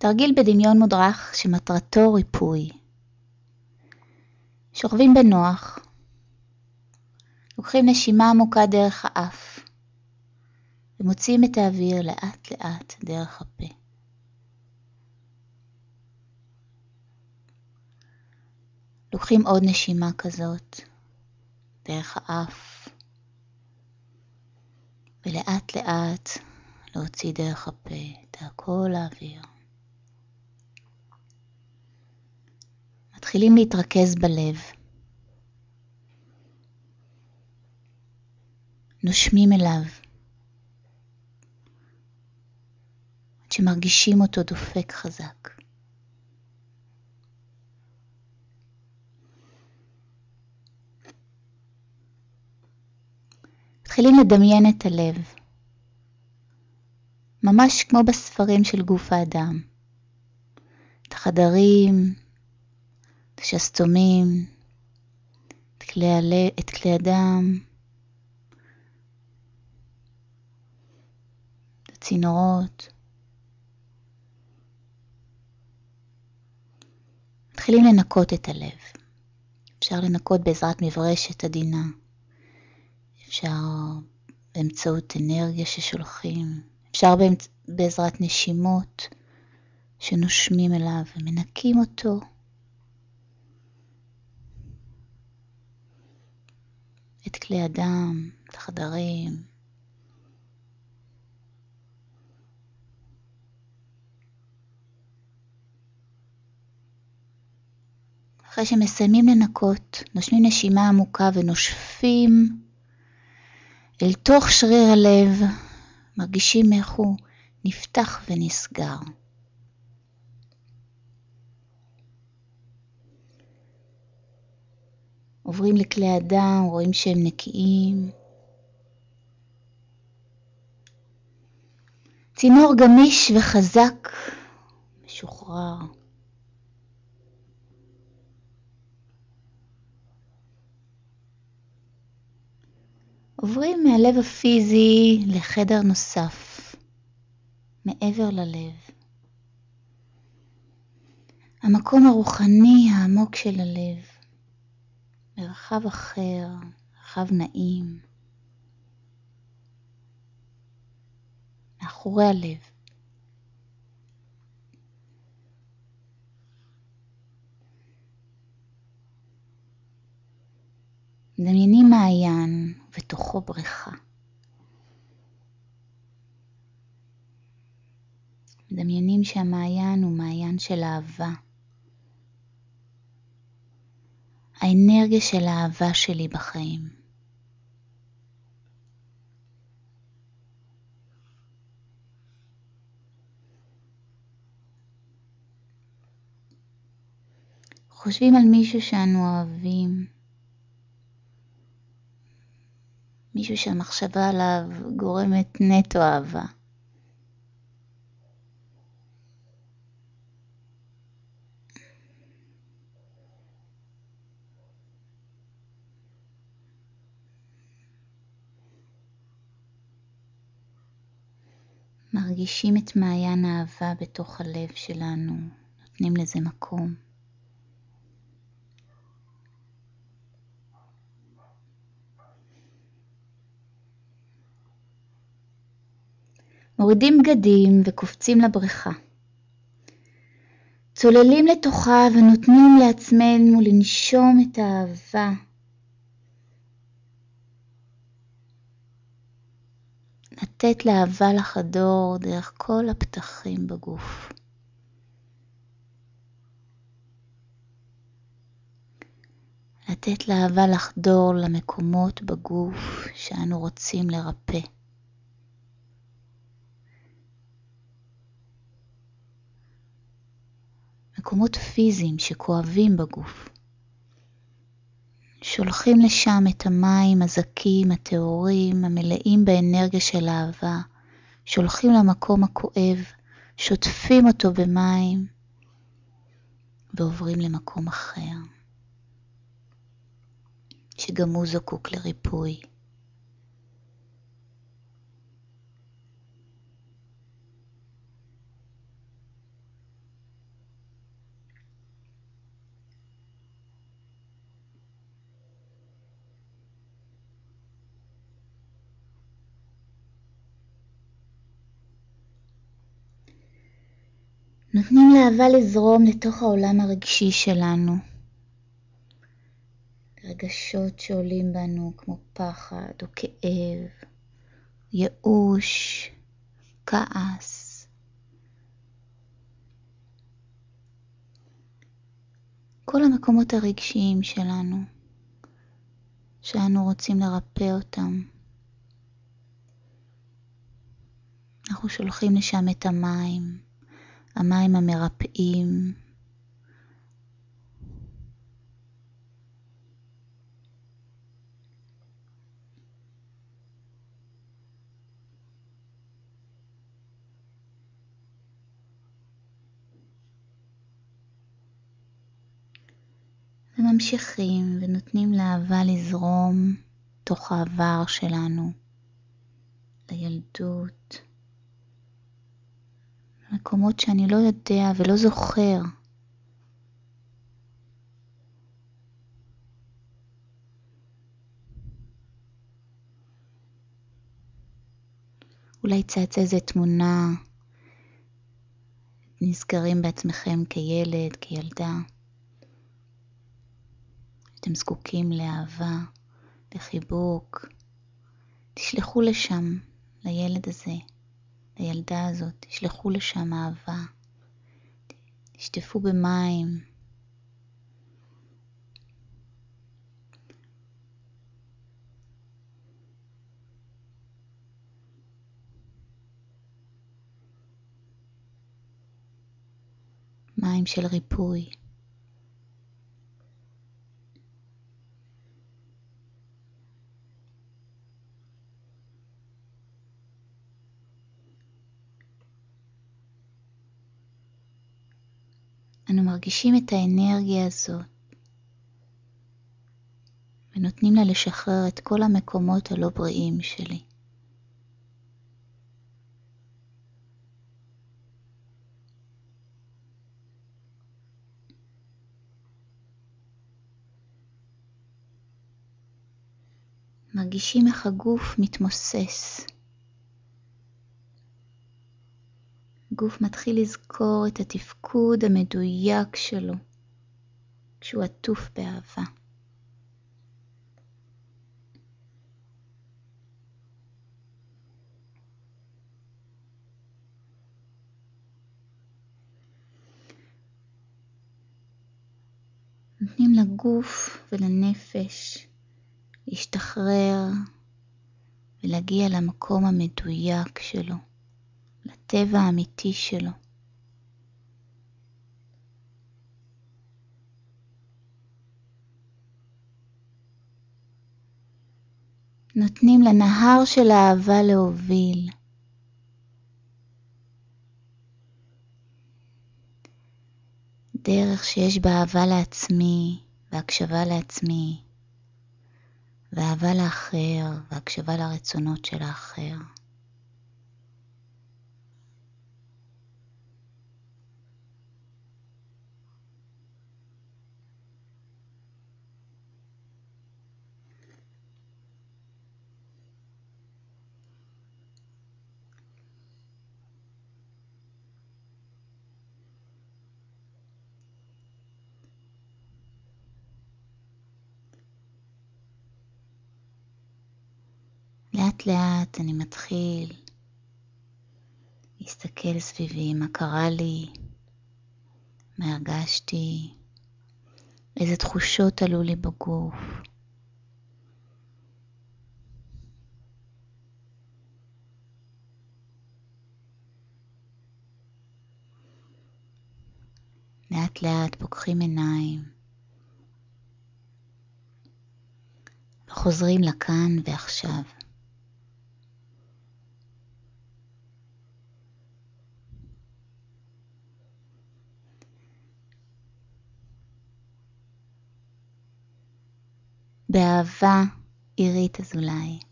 תרגיל בדמיון מודרך שמטרתו ריפוי. שוכבים בנוח, לוקחים נשימה עמוקה דרך האף, ומוציאים את האוויר לאט לאט דרך הפה. לוקחים עוד נשימה כזאת דרך האף, ולאט לאט להוציא דרך הפה את כל האוויר. מתחילים להתרכז בלב. נושמים אליו. עד שמרגישים אותו דופק חזק. מתחילים לדמיין את הלב. ממש כמו בספרים של גוף האדם. את החדרים, את השסתומים, את כלי הדם, את הצינורות. מתחילים לנקות את הלב. אפשר לנקות בעזרת מברשת עדינה. אפשר באמצעות אנרגיה ששולחים. אפשר בעזרת נשימות שנושמים אליו ומנקים אותו. את כלי הדם, את החדרים. אחרי שמסיימים לנקות, נושמים נשימה עמוקה ונושפים אל תוך שריר הלב, מרגישים איך הוא נפתח ונסגר. עוברים לכלי הדם, רואים שהם נקיים. צינור גמיש וחזק, משוחרר. עוברים מהלב הפיזי לחדר נוסף, מעבר ללב. המקום הרוחני העמוק של הלב, מרחב אחר, מרחב נעים. מאחורי הלב. מדמיינים מעיין ותוכו בריכה. מדמיינים שהמעיין הוא מעיין של אהבה. האנרגיה של האהבה שלי בחיים. חושבים על מישהו שאנו אוהבים. מישהו שהמחשבה עליו גורמת נטו אהבה. מרגישים את מעיין האהבה בתוך הלב שלנו, נותנים לזה מקום. מורידים בגדים וקופצים לבריכה. צוללים לתוכה ונותנים לעצמנו לנשום את האהבה. לתת לאהבה לחדור דרך כל הפתחים בגוף. לתת לאהבה לחדור למקומות בגוף שאנו רוצים לרפא. מקומות פיזיים שכואבים בגוף. שולחים לשם את המים הזכים, הטהורים, המלאים באנרגיה של אהבה. שולחים למקום הכואב, שוטפים אותו במים, ועוברים למקום אחר, שגם הוא זקוק לריפוי. נותנים לאהבה לזרום לתוך העולם הרגשי שלנו. רגשות שעולים בנו כמו פחד או כאב, ייאוש, כעס. כל המקומות הרגשיים שלנו, שאנו רוצים לרפא אותם. אנחנו שולחים לשם את המים, המים המרפאים. וממשיכים ונותנים לאהבה לזרום תוך העבר שלנו, לילדות, מקומות שאני לא יודע ולא זוכר. אולי צצה איזה תמונה, נזכרים בעצמכם כילד, כילדה. אתם זקוקים לאהבה, לחיבוק. תשלחו לשם, לילד הזה, לילדה הזאת, תשלחו לשם אהבה. תשטפו במים. מים של ריפוי. אנו מרגישים את האנרגיה הזאת ונותנים לה לשחרר את כל המקומות הלא בריאים שלי. מרגישים איך הגוף מתמוסס. הגוף מתחיל לזכור את התפקוד המדויק שלו כשהוא עטוף באהבה. נותנים לגוף ולנפש להשתחרר ולהגיע למקום המדויק שלו, לטבע האמיתי שלו. נותנים לנהר של האהבה להוביל. דרך שיש בה אהבה לעצמי והקשבה לעצמי, ואהבה לאחר והקשבה לרצונות של האחר. לאט לאט אני מתחיל להסתכל סביבי, מה קרה לי, מה הרגשתי, איזה תחושות עלו לי בגוף. לאט לאט פוקחים עיניים וחוזרים לכאן ועכשיו. באהבה, עירית אזולאי.